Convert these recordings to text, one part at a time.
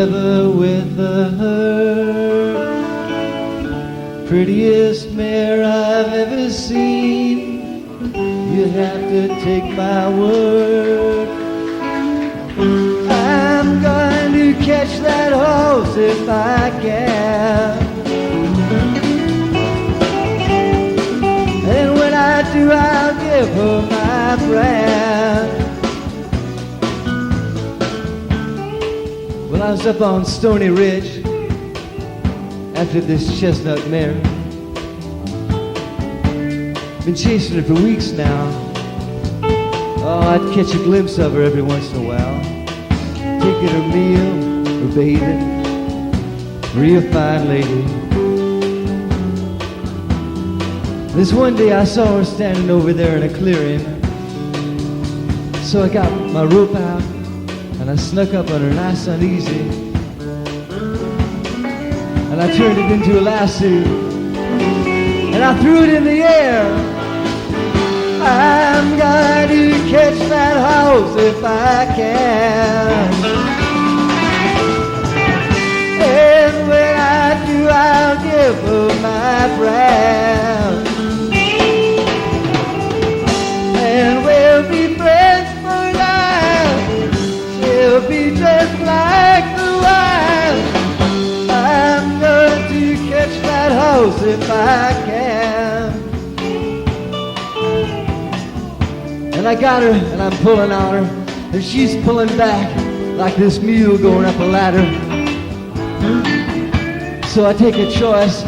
together with a herd. Prettiest mare I've ever seen. You have to take my word. I'm going to catch that horse if I can. And when I do, I'll give her my brand. Well, I was up on Stony Ridge after this chestnut mare. Been chasing her for weeks now. Oh, I'd catch a glimpse of her every once in a while. Taking her meal or bathing. Real fine lady. This one day I saw her standing over there in a clearing. So I got my rope out and I snuck up on her nice and easy. And I turned it into a lasso and I threw it in the air. I'm going to catch that horse if I can. And when I do, I'll give her my brand. And we'll be friends for life. She'll be just like the wife. I'm going to catch that horse if I can. And I got her, and I'm pulling on her, and she's pulling back like this mule going up a ladder. So I take a choice,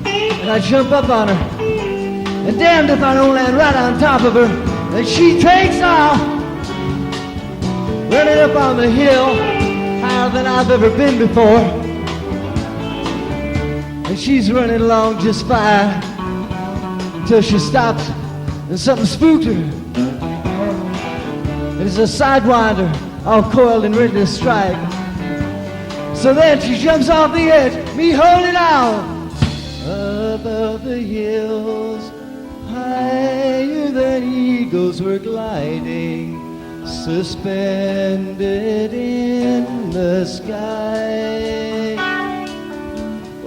and I jump up on her, and damned if I don't land right on top of her, and she takes off, running up on the hill, higher than I've ever been before. And she's running along just fine, until she stops, and something spooked her. It's a sidewinder, all coiled and ready to strike. So then she jumps off the edge, me holding on. Above the hills, higher than eagles we're gliding, suspended in the sky.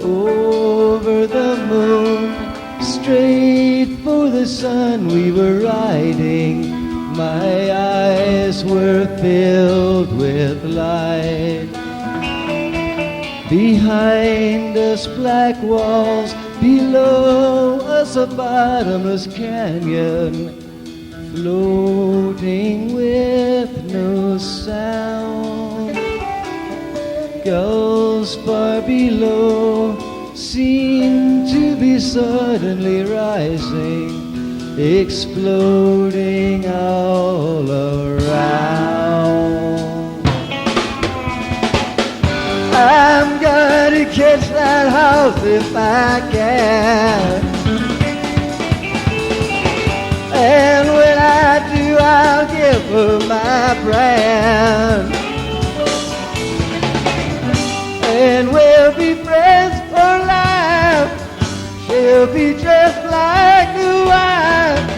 Over the moon, straight for the sun we were riding. My eyes were filled with light. Behind us black walls, below us a bottomless canyon, floating with no sound. Gulls far below seem to be suddenly rising, exploding all around. I'm gonna catch that horse if I can. And when I do, I'll give her my brand. And we'll be friends for life. She'll be just like the wife.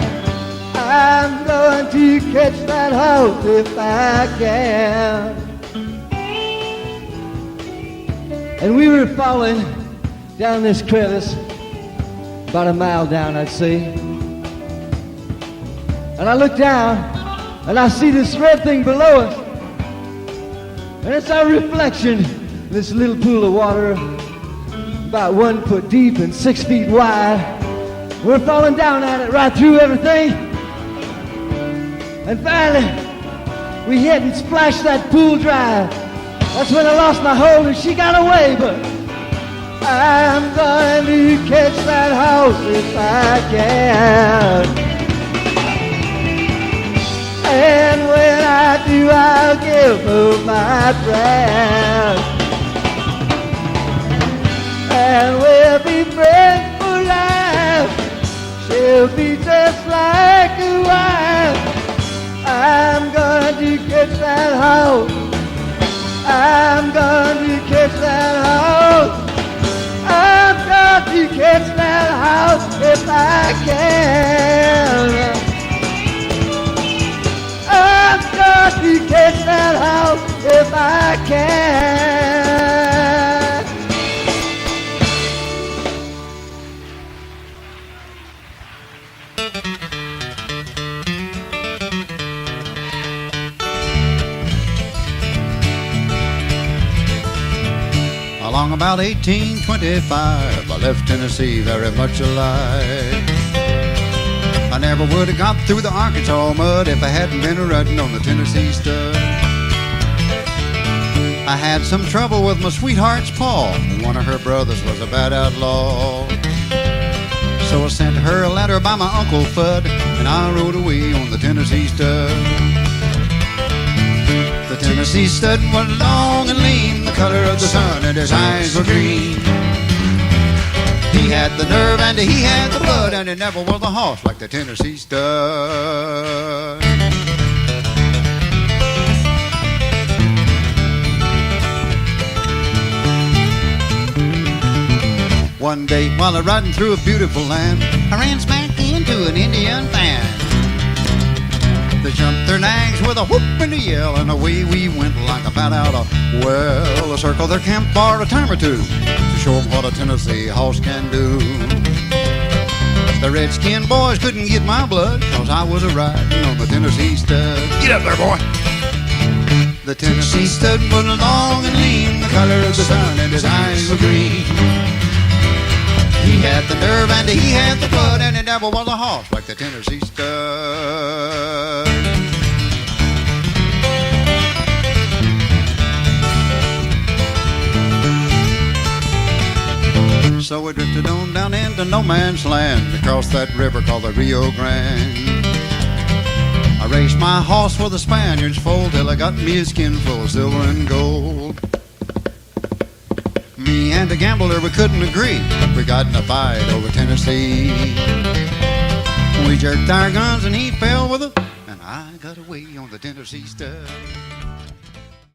I'm going to catch that horse if I can. And we were falling down this crevice, about a mile down, I'd say. And I look down, and I see this red thing below us. And it's our reflection in this little pool of water, about 1 foot deep and 6 feet wide. We're falling down at it right through everything. And finally, we hit and splashed that pool dry. That's when I lost my hold and she got away, but I'm going to catch that horse if I can. And when I do, I'll give her my brand. And we'll be friends for life. She'll be just like a wife. I'm going to catch that horse. I'm going to catch that horse. I'm going to catch that horse if I can. I'm going to catch that horse if I can. Along about 1825, I left Tennessee very much alive. I never would have got through the Arkansas mud if I hadn't been a-rutting on the Tennessee stud. I had some trouble with my sweetheart's paw. One of her brothers was a bad outlaw. So I sent her a letter by my Uncle Fudd, and I rode away on the Tennessee stud. The Tennessee stud was long and lean, the color of the sun, and his eyes were green. He had the nerve and he had the blood, and it never was a horse like the Tennessee stud. One day while I'm riding through a beautiful land, I ran smack into an Indian band. They jumped their nags with a whoop and a yell, and away we went like a bat out of well. I circled their camp for a time or two to show them what a Tennessee horse can do. The redskin boys couldn't get my blood, cause I was a-riding on the Tennessee stud. Get up there, boy! The Tennessee stud was long and lean, the color of the sun, and his eyes were green. He had the nerve and he had the blood, and it never was a horse like the Tennessee stud. So we drifted on down into no man's land, across that river called the Rio Grande. I raced my horse for the Spaniards' fold till I got me a skin full of silver and gold. Me and a gambler, we couldn't agree. We got in a fight over Tennessee. We jerked our guns and he fell with it, and I got away on the Tennessee stud.